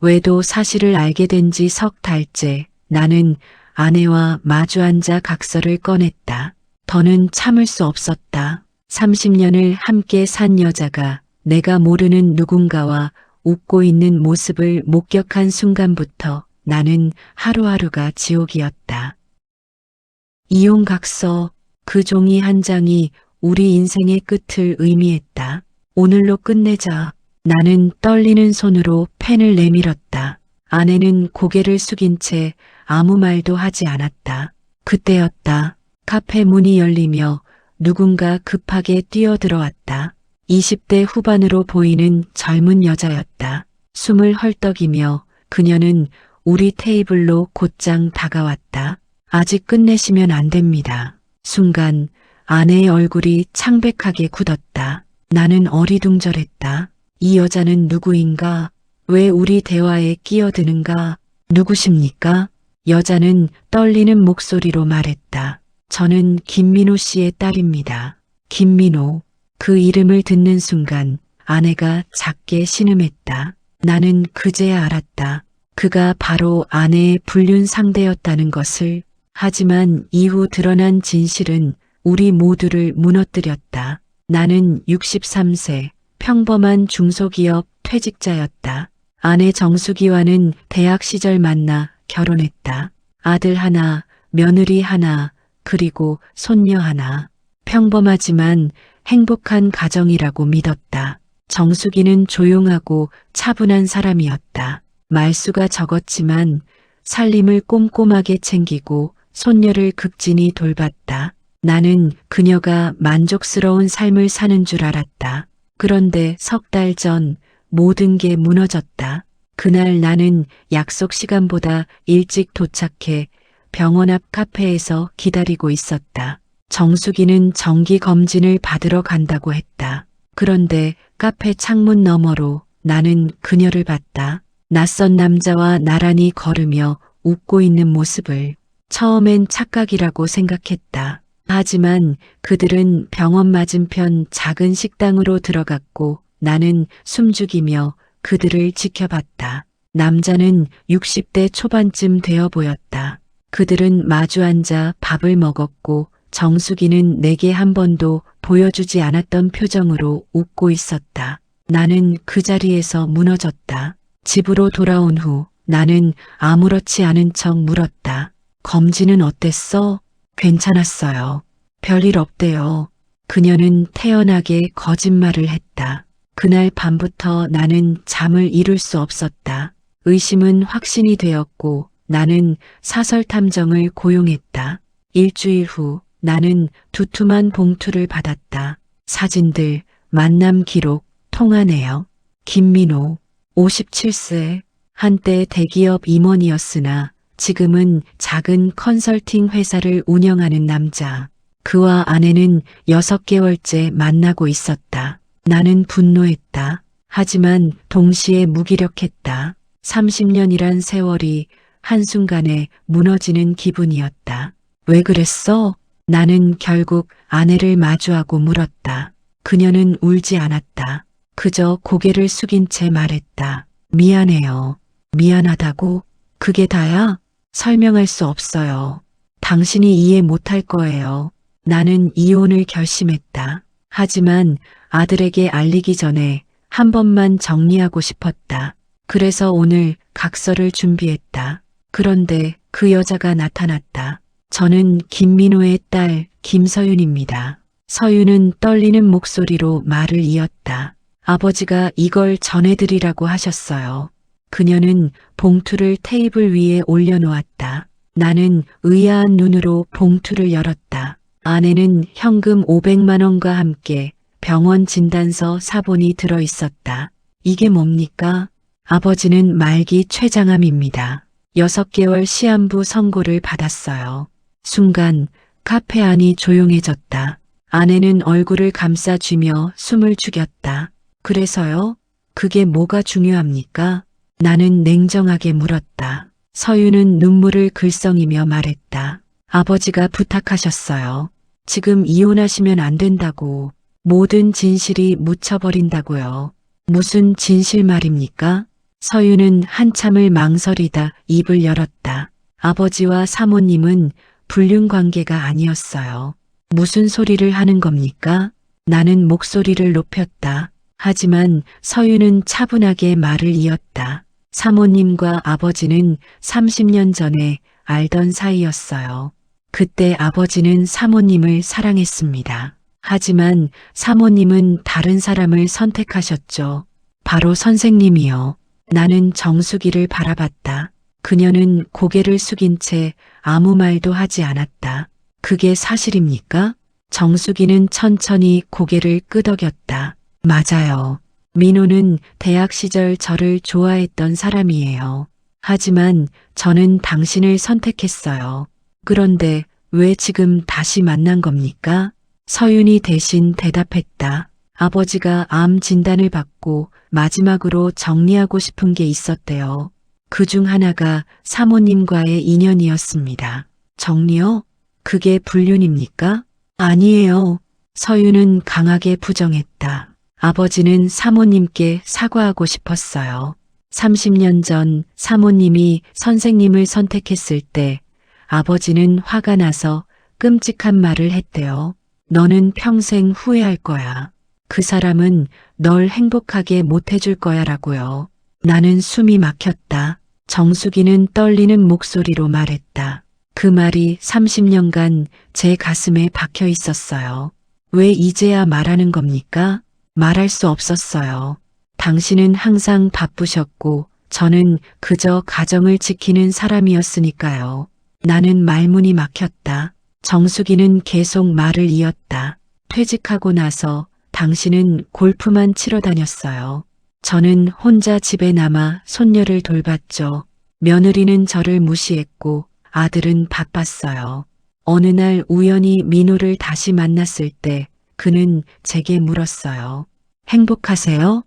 외도 사실을 알게 된 지 석 달째 나는 아내와 마주 앉아 각서를 꺼냈다. 더는 참을 수 없었다. 30년을 함께 산 여자가 내가 모르는 누군가와 웃고 있는 모습을 목격한 순간부터 나는 하루하루가 지옥이었다. 이혼 각서, 그 종이 한 장이 우리 인생의 끝을 의미했다. 오늘로 끝내자. 나는 떨리는 손으로 펜을 내밀었다. 아내는 고개를 숙인 채 아무 말도 하지 않았다. 그때였다. 카페 문이 열리며 누군가 급하게 뛰어들어왔다. 20대 후반으로 보이는 젊은 여자였다. 숨을 헐떡이며 그녀는 우리 테이블로 곧장 다가왔다. 아직 끝내시면 안 됩니다. 순간 아내의 얼굴이 창백하게 굳었다. 나는 어리둥절했다. 이 여자는 누구인가? 왜 우리 대화에 끼어드는가? 누구십니까? 여자는 떨리는 목소리로 말했다. 저는 김민호 씨의 딸입니다. 김민호. 그 이름을 듣는 순간 아내가 작게 신음했다. 나는 그제야 알았다. 그가 바로 아내의 불륜 상대였다는 것을. 하지만 이후 드러난 진실은 우리 모두를 무너뜨렸다. 나는 63세 평범한 중소기업 퇴직자였다. 아내 정수기와는 대학 시절 만나 결혼했다. 아들 하나, 며느리 하나, 그리고 손녀 하나. 평범하지만 행복한 가정이라고 믿었다. 정수기는 조용하고 차분한 사람이었다. 말수가 적었지만 살림을 꼼꼼하게 챙기고 손녀를 극진히 돌봤다. 나는 그녀가 만족스러운 삶을 사는 줄 알았다. 그런데 석 달 전 모든 게 무너졌다. 그날 나는 약속 시간보다 일찍 도착해 병원 앞 카페에서 기다리고 있었다. 정수기는 정기 검진을 받으러 간다고 했다. 그런데 카페 창문 너머로 나는 그녀를 봤다. 낯선 남자와 나란히 걸으며 웃고 있는 모습을. 처음엔 착각이라고 생각했다. 하지만 그들은 병원 맞은편 작은 식당으로 들어갔고 나는 숨죽이며 그들을 지켜봤다. 남자는 60대 초반쯤 되어 보였다. 그들은 마주 앉아 밥을 먹었고 정수기는 내게 한 번도 보여주지 않았던 표정으로 웃고 있었다. 나는 그 자리에서 무너졌다. 집으로 돌아온 후 나는 아무렇지 않은 척 물었다. 검진은 어땠어? 괜찮았어요. 별일 없대요. 그녀는 태연하게 거짓말을 했다. 그날 밤부터 나는 잠을 이룰 수 없었다. 의심은 확신이 되었고 나는 사설 탐정을 고용했다. 일주일 후 나는 두툼한 봉투를 받았다. 사진들, 만남 기록, 통화 내역. 김민호, 57세, 한때 대기업 임원이었으나 지금은 작은 컨설팅 회사를 운영하는 남자. 그와 아내는 6개월째 만나고 있었다. 나는 분노했다. 하지만 동시에 무기력했다. 30년이란 세월이 한순간에 무너지는 기분이었다. 왜 그랬어? 나는 결국 아내를 마주하고 물었다. 그녀는 울지 않았다. 그저 고개를 숙인 채 말했다. 미안해요. 미안하다고? 그게 다야? 설명할 수 없어요. 당신이 이해 못할 거예요. 나는 이혼을 결심했다. 하지만 아들에게 알리기 전에 한 번만 정리하고 싶었다. 그래서 오늘 각서를 준비했다. 그런데 그 여자가 나타났다. 저는 김민호의 딸 김서윤입니다. 서윤은 떨리는 목소리로 말을 이었다. 아버지가 이걸 전해드리라고 하셨어요. 그녀는 봉투를 테이블 위에 올려놓았다. 나는 의아한 눈으로 봉투를 열었다. 안에는 현금 500만 원과 함께 병원 진단서 사본이 들어있었다. 이게 뭡니까? 아버지는 말기 췌장암입니다. 6개월 시한부 선고를 받았어요. 순간 카페 안이 조용해졌다. 아내는 얼굴을 감싸쥐며 숨을 죽였다. 그래서요? 그게 뭐가 중요합니까? 나는 냉정하게 물었다. 서윤은 눈물을 글썽이며 말했다. 아버지가 부탁하셨어요. 지금 이혼하시면 안 된다고. 모든 진실이 묻혀버린다고요. 무슨 진실 말입니까? 서유는 한참을 망설이다 입을 열었다. 아버지와 사모님은 불륜 관계가 아니었어요. 무슨 소리를 하는 겁니까? 나는 목소리를 높였다. 하지만 서유는 차분하게 말을 이었다. 사모님과 아버지는 30년 전에 알던 사이였어요. 그때 아버지는 사모님을 사랑했습니다. 하지만 사모님은 다른 사람을 선택하셨죠. 바로 선생님이요. 나는 정수기를 바라봤다. 그녀는 고개를 숙인 채 아무 말도 하지 않았다. 그게 사실입니까? 정수기는 천천히 고개를 끄덕였다. 맞아요. 민호는 대학 시절 저를 좋아했던 사람이에요. 하지만 저는 당신을 선택했어요. 그런데 왜 지금 다시 만난 겁니까? 서윤이 대신 대답했다. 아버지가 암 진단을 받고 마지막으로 정리하고 싶은 게 있었대요. 그 중 하나가 사모님과의 인연이었습니다. 정리요? 그게 불륜입니까? 아니에요. 서윤은 강하게 부정했다. 아버지는 사모님께 사과하고 싶었어요. 30년 전 사모님이 선생님을 선택했을 때 아버지는 화가 나서 끔찍한 말을 했대요. 너는 평생 후회할 거야. 그 사람은 널 행복하게 못 해줄 거야 라고요. 나는 숨이 막혔다. 정수기는 떨리는 목소리로 말했다. 그 말이 30년간 제 가슴에 박혀 있었어요. 왜 이제야 말하는 겁니까? 말할 수 없었어요. 당신은 항상 바쁘셨고 저는 그저 가정을 지키는 사람이었으니까요. 나는 말문이 막혔다. 정수기는 계속 말을 이었다. 퇴직하고 나서 당신은 골프만 치러 다녔어요. 저는 혼자 집에 남아 손녀를 돌봤죠. 며느리는 저를 무시했고 아들은 바빴어요. 어느 날 우연히 민호를 다시 만났을 때 그는 제게 물었어요. 행복하세요?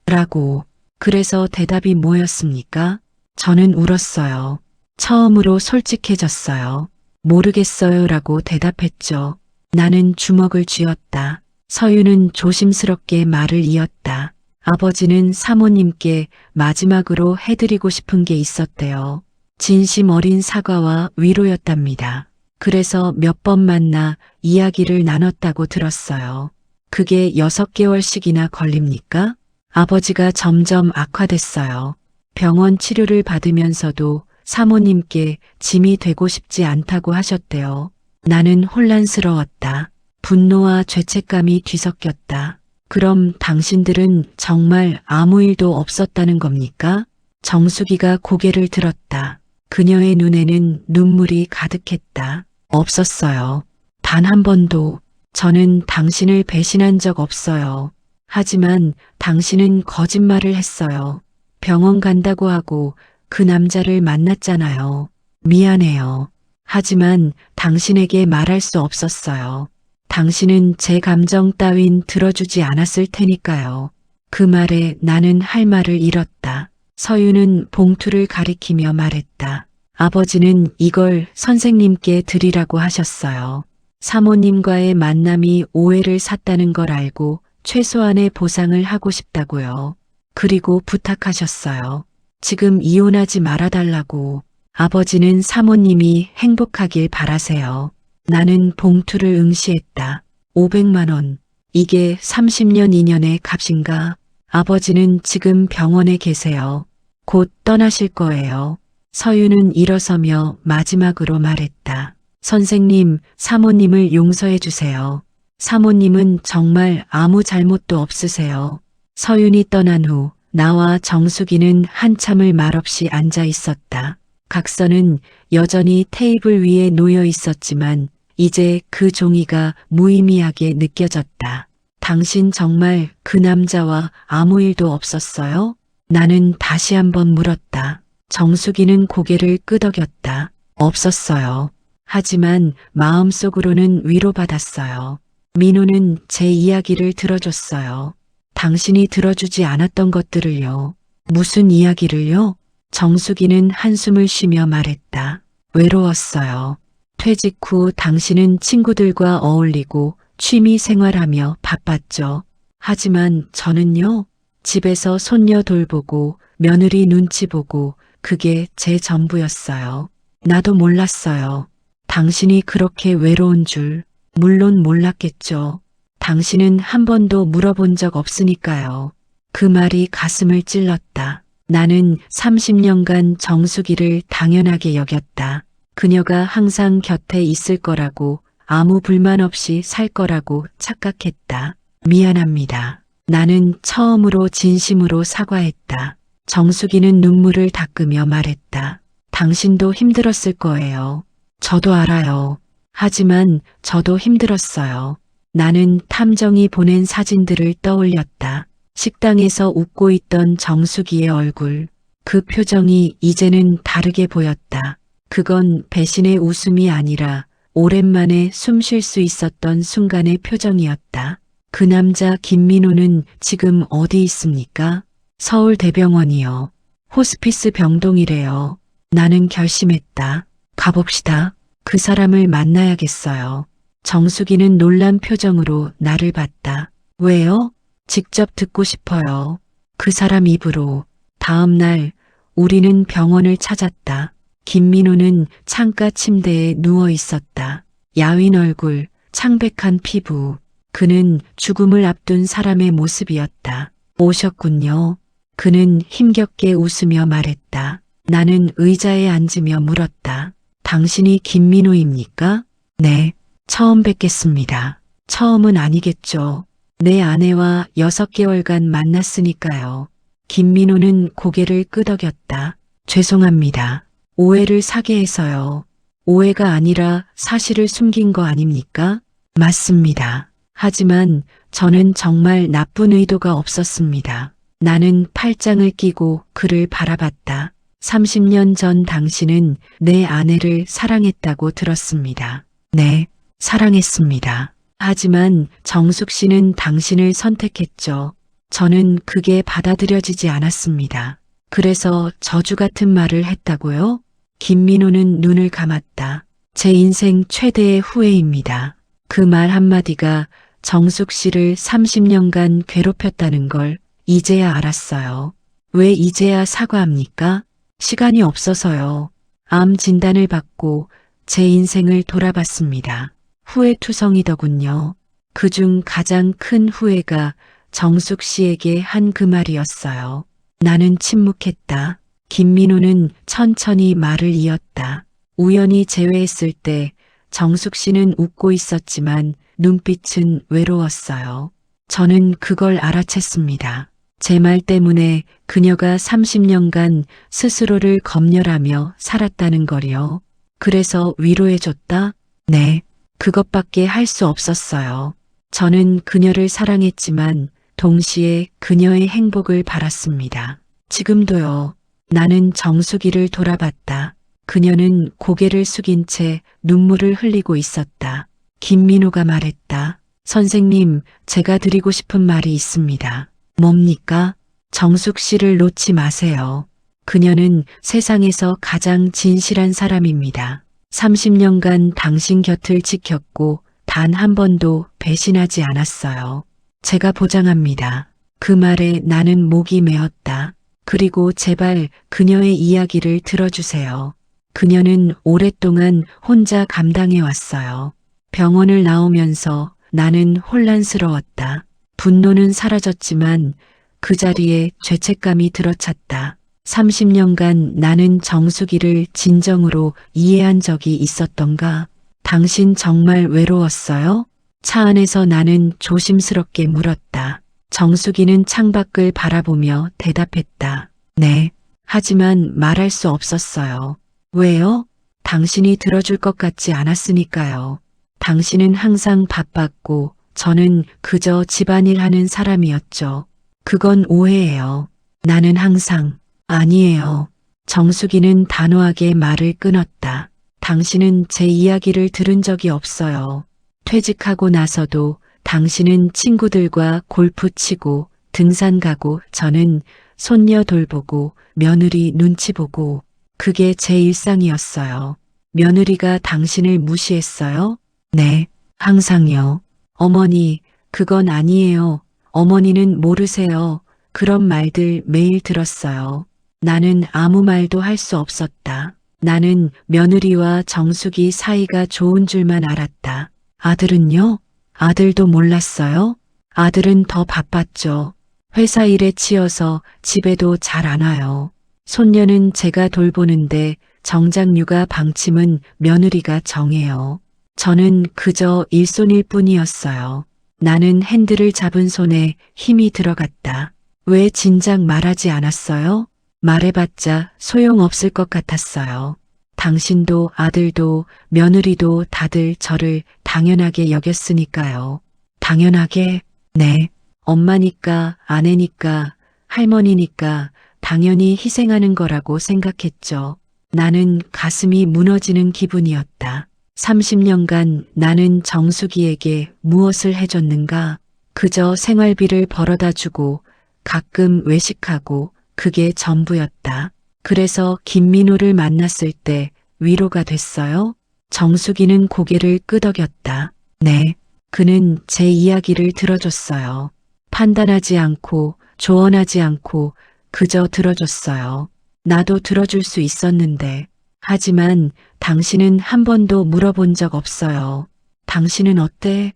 라고. 그래서 대답이 뭐였습니까? 저는 울었어요. 처음으로 솔직해졌어요. 모르겠어요 라고 대답했죠. 나는 주먹을 쥐었다. 서유는 조심스럽게 말을 이었다. 아버지는 사모님께 마지막으로 해드리고 싶은 게 있었대요. 진심 어린 사과와 위로였답니다. 그래서 몇 번 만나 이야기를 나눴다고 들었어요. 그게 6개월씩이나 걸립니까? 아버지가 점점 악화됐어요. 병원 치료를 받으면서도 사모님께 짐이 되고 싶지 않다고 하셨대요. 나는 혼란스러웠다. 분노와 죄책감이 뒤섞였다. 그럼 당신들은 정말 아무 일도 없었다는 겁니까? 정수기가 고개를 들었다. 그녀의 눈에는 눈물이 가득했다. 없었어요. 단 한 번도. 저는 당신을 배신한 적 없어요. 하지만 당신은 거짓말을 했어요. 병원 간다고 하고 그 남자를 만났잖아요. 미안해요. 하지만 당신에게 말할 수 없었어요. 당신은 제 감정 따윈 들어주지 않았을 테니까요. 그 말에 나는 할 말을 잃었다. 서유는 봉투를 가리키며 말했다. 아버지는 이걸 선생님께 드리라고 하셨어요. 사모님과의 만남이 오해를 샀다는 걸 알고 최소한의 보상을 하고 싶다고요. 그리고 부탁하셨어요. 지금 이혼하지 말아달라고. 아버지는 사모님이 행복하길 바라세요. 나는 봉투를 응시했다. 500만 원. 이게 30년 인연의 값인가? 아버지는 지금 병원에 계세요. 곧 떠나실 거예요. 서유는 일어서며 마지막으로 말했다. 선생님, 사모님을 용서해 주세요. 사모님은 정말 아무 잘못도 없으세요. 서윤이 떠난 후 나와 정수기는 한참을 말없이 앉아 있었다. 각서는 여전히 테이블 위에 놓여 있었지만 이제 그 종이가 무의미하게 느껴졌다. 당신 정말 그 남자와 아무 일도 없었어요? 나는 다시 한번 물었다. 정수기는 고개를 끄덕였다. 없었어요. 하지만 마음속으로는 위로받았어요. 민호는 제 이야기를 들어줬어요. 당신이 들어주지 않았던 것들을요. 무슨 이야기를요? 정수기는 한숨을 쉬며 말했다. 외로웠어요. 퇴직 후 당신은 친구들과 어울리고 취미 생활하며 바빴죠. 하지만 저는요, 집에서 손녀 돌보고 며느리 눈치 보고 그게 제 전부였어요. 나도 몰랐어요. 당신이 그렇게 외로운 줄. 물론 몰랐겠죠. 당신은 한 번도 물어본 적 없으니까요. 그 말이 가슴을 찔렀다. 나는 30년간 정수기를 당연하게 여겼다. 그녀가 항상 곁에 있을 거라고, 아무 불만 없이 살 거라고 착각했다. 미안합니다. 나는 처음으로 진심으로 사과했다. 정수기는 눈물을 닦으며 말했다. 당신도 힘들었을 거예요. 저도 알아요. 하지만 저도 힘들었어요. 나는 탐정이 보낸 사진들을 떠올렸다. 식당에서 웃고 있던 정수기의 얼굴. 그 표정이 이제는 다르게 보였다. 그건 배신의 웃음이 아니라 오랜만에 숨 쉴 수 있었던 순간의 표정이었다. 그 남자 김민호는 지금 어디 있습니까? 서울대병원이요. 호스피스 병동이래요. 나는 결심했다. 가봅시다. 그 사람을 만나야겠어요. 정수기는 놀란 표정으로 나를 봤다. 왜요? 직접 듣고 싶어요. 그 사람 입으로. 다음 날 우리는 병원을 찾았다. 김민호는 창가 침대에 누워 있었다. 야윈 얼굴, 창백한 피부. 그는 죽음을 앞둔 사람의 모습이었다. 오셨군요. 그는 힘겹게 웃으며 말했다. 나는 의자에 앉으며 물었다. 당신이 김민호입니까? 네, 처음 뵙겠습니다. 처음은 아니겠죠. 내 아내와 6개월간 만났으니까요. 김민호는 고개를 끄덕였다. 죄송합니다. 오해를 사게 해서요. 오해가 아니라 사실을 숨긴 거 아닙니까? 맞습니다. 하지만 저는 정말 나쁜 의도가 없었습니다. 나는 팔짱을 끼고 그를 바라봤다. 30년 전 당신은 내 아내를 사랑했다고 들었습니다. 네, 사랑했습니다. 하지만 정숙 씨는 당신을 선택했죠. 저는 그게 받아들여지지 않았습니다. 그래서 저주 같은 말을 했다고요? 김민호는 눈을 감았다. 제 인생 최대의 후회입니다. 그 말 한마디가 정숙 씨를 30년간 괴롭혔다는 걸 이제야 알았어요. 왜 이제야 사과합니까? 시간이 없어서요. 암 진단을 받고 제 인생을 돌아봤습니다. 후회투성이더군요. 그중 가장 큰 후회가 정숙 씨에게 한 그 말이었어요. 나는 침묵했다. 김민호는 천천히 말을 이었다. 우연히 재회했을 때 정숙 씨는 웃고 있었지만 눈빛은 외로웠어요. 저는 그걸 알아챘습니다. 제 말 때문에 그녀가 30년간 스스로를 검열하며 살았다는 걸요. 그래서 위로해줬다? 네, 그것밖에 할 수 없었어요. 저는 그녀를 사랑했지만 동시에 그녀의 행복을 바랐습니다. 지금도요. 나는 정수기를 돌아봤다. 그녀는 고개를 숙인 채 눈물을 흘리고 있었다. 김민호가 말했다. 선생님, 제가 드리고 싶은 말이 있습니다. 뭡니까? 정숙 씨를 놓지 마세요. 그녀는 세상에서 가장 진실한 사람입니다. 30년간 당신 곁을 지켰고 단 한 번도 배신하지 않았어요. 제가 보장합니다. 그 말에 나는 목이 메었다. 그리고 제발 그녀의 이야기를 들어주세요. 그녀는 오랫동안 혼자 감당해 왔어요. 병원을 나오면서 나는 혼란스러웠다. 분노는 사라졌지만 그 자리에 죄책감이 들어찼다. 30년간 나는 정수기를 진정으로 이해한 적이 있었던가? 당신 정말 외로웠어요? 차 안에서 나는 조심스럽게 물었다. 정수기는 창밖을 바라보며 대답했다. 네. 하지만 말할 수 없었어요. 왜요? 당신이 들어줄 것 같지 않았으니까요. 당신은 항상 바빴고 저는 그저 집안일 하는 사람이었죠. 그건 오해예요. 나는 항상 아니에요. 정수기는 단호하게 말을 끊었다. 당신은 제 이야기를 들은 적이 없어요. 퇴직하고 나서도 당신은 친구들과 골프 치고 등산 가고 저는 손녀 돌보고 며느리 눈치 보고 그게 제 일상이었어요. 며느리가 당신을 무시했어요? 네, 항상요. 어머니, 그건 아니에요. 어머니는 모르세요. 그런 말들 매일 들었어요. 나는 아무 말도 할 수 없었다. 나는 며느리와 정숙이 사이가 좋은 줄만 알았다. 아들은요? 아들도 몰랐어요? 아들은 더 바빴죠. 회사 일에 치여서 집에도 잘 안 와요. 손녀는 제가 돌보는데 정작 육아 방침은 며느리가 정해요. 저는 그저 일손일 뿐이었어요. 나는 핸들을 잡은 손에 힘이 들어갔다. 왜 진작 말하지 않았어요? 말해봤자 소용없을 것 같았어요. 당신도 아들도 며느리도 다들 저를 당연하게 여겼으니까요. 당연하게? 네. 엄마니까, 아내니까, 할머니니까 당연히 희생하는 거라고 생각했죠. 나는 가슴이 무너지는 기분이었다. 30년간 나는 정수기에게 무엇을 해줬는가? 그저 생활비를 벌어다 주고 가끔 외식하고 그게 전부였다. 그래서 김민호를 만났을 때 위로가 됐어요? 정수기는 고개를 끄덕였다. 네. 그는 제 이야기를 들어줬어요. 판단하지 않고 조언하지 않고 그저 들어줬어요. 나도 들어줄 수 있었는데. 하지만 당신은 한 번도 물어본 적 없어요. 당신은 어때?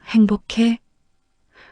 행복해?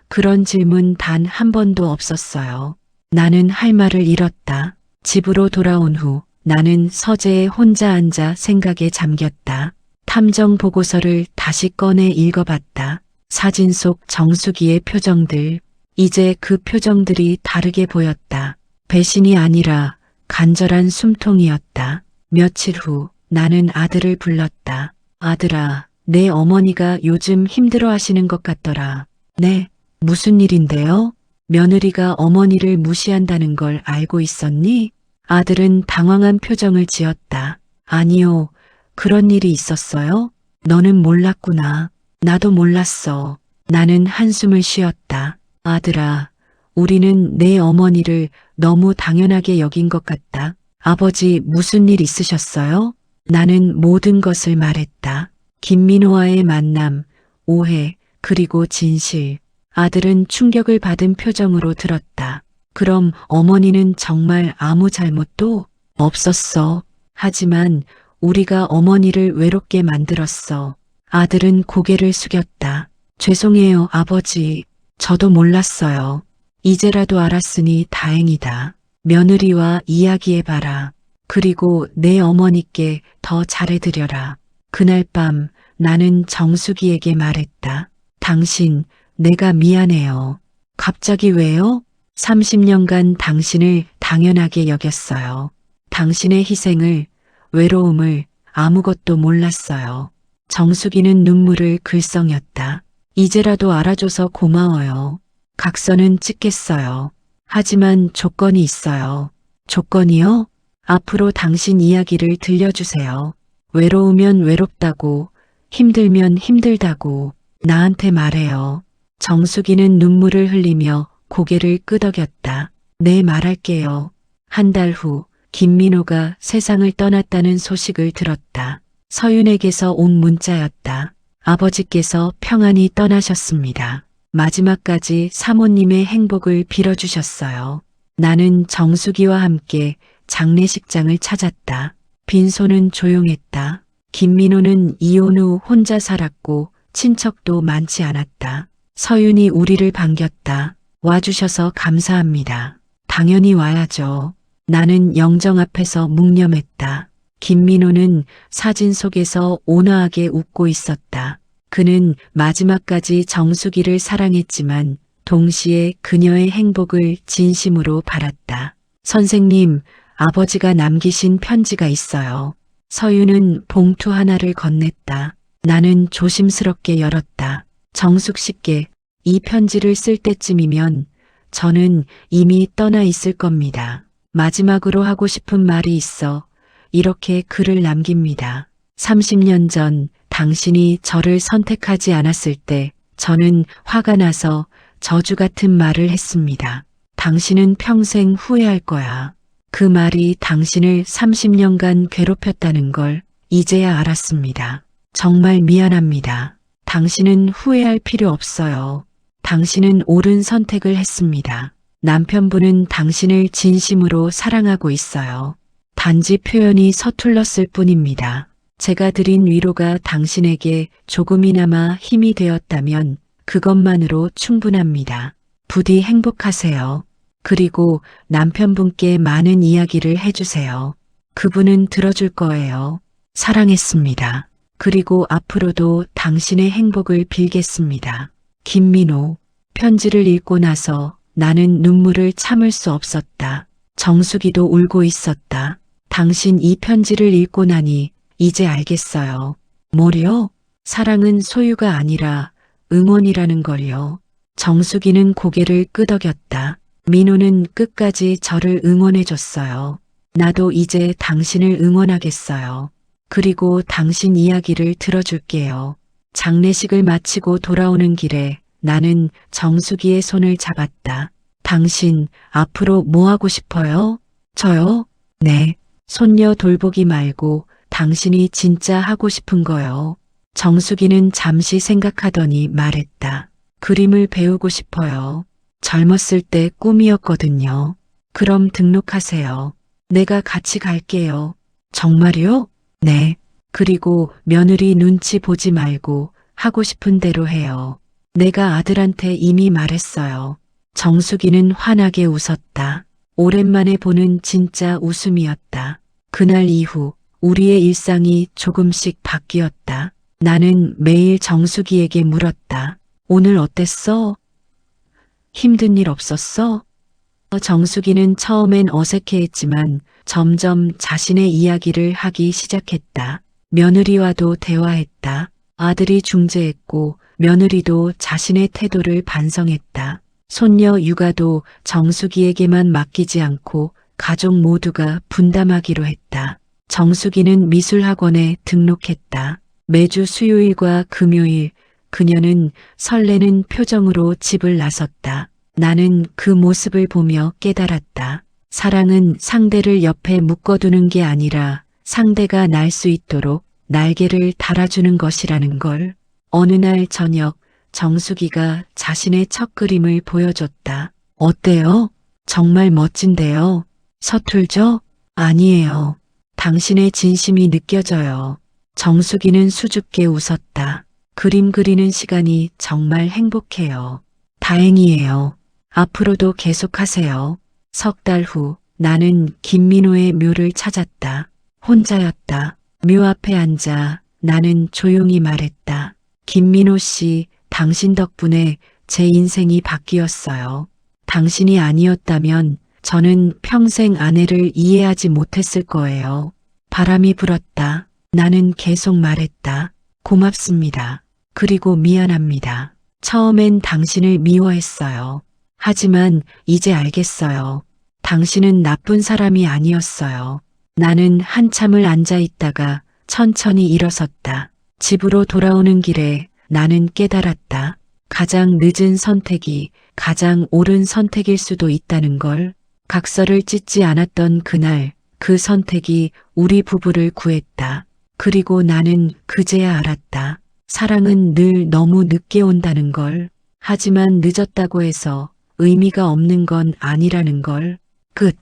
그런 질문 단 한 번도 없었어요. 나는 할 말을 잃었다. 집으로 돌아온 후 나는 서재에 혼자 앉아 생각에 잠겼다. 탐정 보고서를 다시 꺼내 읽어봤다. 사진 속 정수기의 표정들. 이제 그 표정들이 다르게 보였다. 배신이 아니라 간절한 숨통이었다. 며칠 후 나는 아들을 불렀다. 아들아, 내 어머니가 요즘 힘들어 하시는 것 같더라. 네, 무슨 일인데요? 며느리가 어머니를 무시한다는 걸 알고 있었니? 아들은 당황한 표정을 지었다. 아니요, 그런 일이 있었어요? 너는 몰랐구나. 나도 몰랐어. 나는 한숨을 쉬었다. 아들아, 우리는 내 어머니를 너무 당연하게 여긴 것 같다. 아버지 무슨 일 있으셨어요? 나는 모든 것을 말했다. 김민호와의 만남, 오해, 그리고 진실. 아들은 충격을 받은 표정으로 들었다. 그럼 어머니는 정말 아무 잘못도 없었어. 하지만 우리가 어머니를 외롭게 만들었어. 아들은 고개를 숙였다. 죄송해요, 아버지. 저도 몰랐어요. 이제라도 알았으니 다행이다. 며느리와 이야기해봐라. 그리고 내 어머니께 더 잘해드려라. 그날 밤 나는 정수기에게 말했다. 당신, 내가 미안해요. 갑자기 왜요? 30년간 당신을 당연하게 여겼어요. 당신의 희생을, 외로움을 아무것도 몰랐어요. 정수기는 눈물을 글썽였다. 이제라도 알아줘서 고마워요. 각서는 찍겠어요. 하지만 조건이 있어요. 조건이요? 앞으로 당신 이야기를 들려주세요. 외로우면 외롭다고, 힘들면 힘들다고 나한테 말해요. 정수기는 눈물을 흘리며 고개를 끄덕였다. 네, 말할게요. 한 달 후 김민호가 세상을 떠났다는 소식을 들었다. 서윤에게서 온 문자였다. 아버지께서 평안히 떠나셨습니다. 마지막까지 사모님의 행복을 빌어주셨어요. 나는 정수기와 함께 장례식장을 찾았다. 빈소는 조용했다. 김민호는 이혼 후 혼자 살았고 친척도 많지 않았다. 서윤이 우리를 반겼다. 와주셔서 감사합니다. 당연히 와야죠. 나는 영정 앞에서 묵념했다. 김민호는 사진 속에서 온화하게 웃고 있었다. 그는 마지막까지 정수기를 사랑했지만 동시에 그녀의 행복을 진심으로 바랐다. 선생님, 아버지가 남기신 편지가 있어요. 서윤은 봉투 하나를 건넸다. 나는 조심스럽게 열었다. 정숙 씨께 이 편지를 쓸 때쯤이면 저는 이미 떠나 있을 겁니다. 마지막으로 하고 싶은 말이 있어 이렇게 글을 남깁니다. 30년 전 당신이 저를 선택하지 않았을 때 저는 화가 나서 저주 같은 말을 했습니다. 당신은 평생 후회할 거야. 그 말이 당신을 30년간 괴롭혔다는 걸 이제야 알았습니다. 정말 미안합니다. 당신은 후회할 필요 없어요. 당신은 옳은 선택을 했습니다. 남편분은 당신을 진심으로 사랑하고 있어요. 단지 표현이 서툴렀을 뿐입니다. 제가 드린 위로가 당신에게 조금이나마 힘이 되었다면 그것만으로 충분합니다. 부디 행복하세요. 그리고 남편분께 많은 이야기를 해주세요. 그분은 들어줄 거예요. 사랑했습니다. 그리고 앞으로도 당신의 행복을 빌겠습니다. 김민호. 편지를 읽고 나서 나는 눈물을 참을 수 없었다. 정숙이도 울고 있었다. 당신 이 편지를 읽고 나니 이제 알겠어요. 뭐요? 사랑은 소유가 아니라 응원이라는 걸요. 정숙이는 고개를 끄덕였다. 민호는 끝까지 저를 응원해줬어요. 나도 이제 당신을 응원하겠어요. 그리고 당신 이야기를 들어줄게요. 장례식을 마치고 돌아오는 길에 나는 정숙이의 손을 잡았다. 당신 앞으로 뭐 하고 싶어요? 저요? 네. 손녀 돌보기 말고 당신이 진짜 하고 싶은 거요. 정숙이는 잠시 생각하더니 말했다. 그림을 배우고 싶어요. 젊었을 때 꿈이었거든요. 그럼 등록하세요. 내가 같이 갈게요. 정말요? 네. 그리고 며느리 눈치 보지 말고 하고 싶은 대로 해요. 내가 아들한테 이미 말했어요. 정숙이는 환하게 웃었다. 오랜만에 보는 진짜 웃음이었다. 그날 이후 우리의 일상이 조금씩 바뀌었다. 나는 매일 정숙이에게 물었다. 오늘 어땠어? 힘든 일 없었어? 정숙이는 처음엔 어색해했지만 점점 자신의 이야기를 하기 시작했다. 며느리와도 대화했다. 아들이 중재했고 며느리도 자신의 태도를 반성했다. 손녀 육아도 정숙이에게만 맡기지 않고 가족 모두가 분담하기로 했다. 정숙이는 미술학원에 등록했다. 매주 수요일과 금요일 그녀는 설레는 표정으로 집을 나섰다. 나는 그 모습을 보며 깨달았다. 사랑은 상대를 옆에 묶어두는 게 아니라 상대가 날 수 있도록 날개를 달아주는 것이라는 걸. 어느 날 저녁 정숙이가 자신의 첫 그림을 보여줬다. 어때요? 정말 멋진데요. 서툴죠? 아니에요. 당신의 진심이 느껴져요. 정숙이는 수줍게 웃었다. 그림 그리는 시간이 정말 행복해요. 다행이에요. 앞으로도 계속하세요. 석 달 후 나는 김민호의 묘를 찾았다. 혼자였다. 묘 앞에 앉아 나는 조용히 말했다. 김민호 씨, 당신 덕분에 제 인생이 바뀌었어요. 당신이 아니었다면 저는 평생 아내를 이해하지 못했을 거예요. 바람이 불었다. 나는 계속 말했다. 고맙습니다. 그리고 미안합니다. 처음엔 당신을 미워했어요. 하지만 이제 알겠어요. 당신은 나쁜 사람이 아니었어요. 나는 한참을 앉아 있다가 천천히 일어섰다. 집으로 돌아오는 길에 나는 깨달았다. 가장 늦은 선택이 가장 옳은 선택일 수도 있다는 걸. 각서를 찢지 않았던 그날 그 선택이 우리 부부를 구했다. 그리고 나는 그제야 알았다. 사랑은 늘 너무 늦게 온다는 걸. 하지만 늦었다고 해서 의미가 없는 건 아니라는 걸. 끝.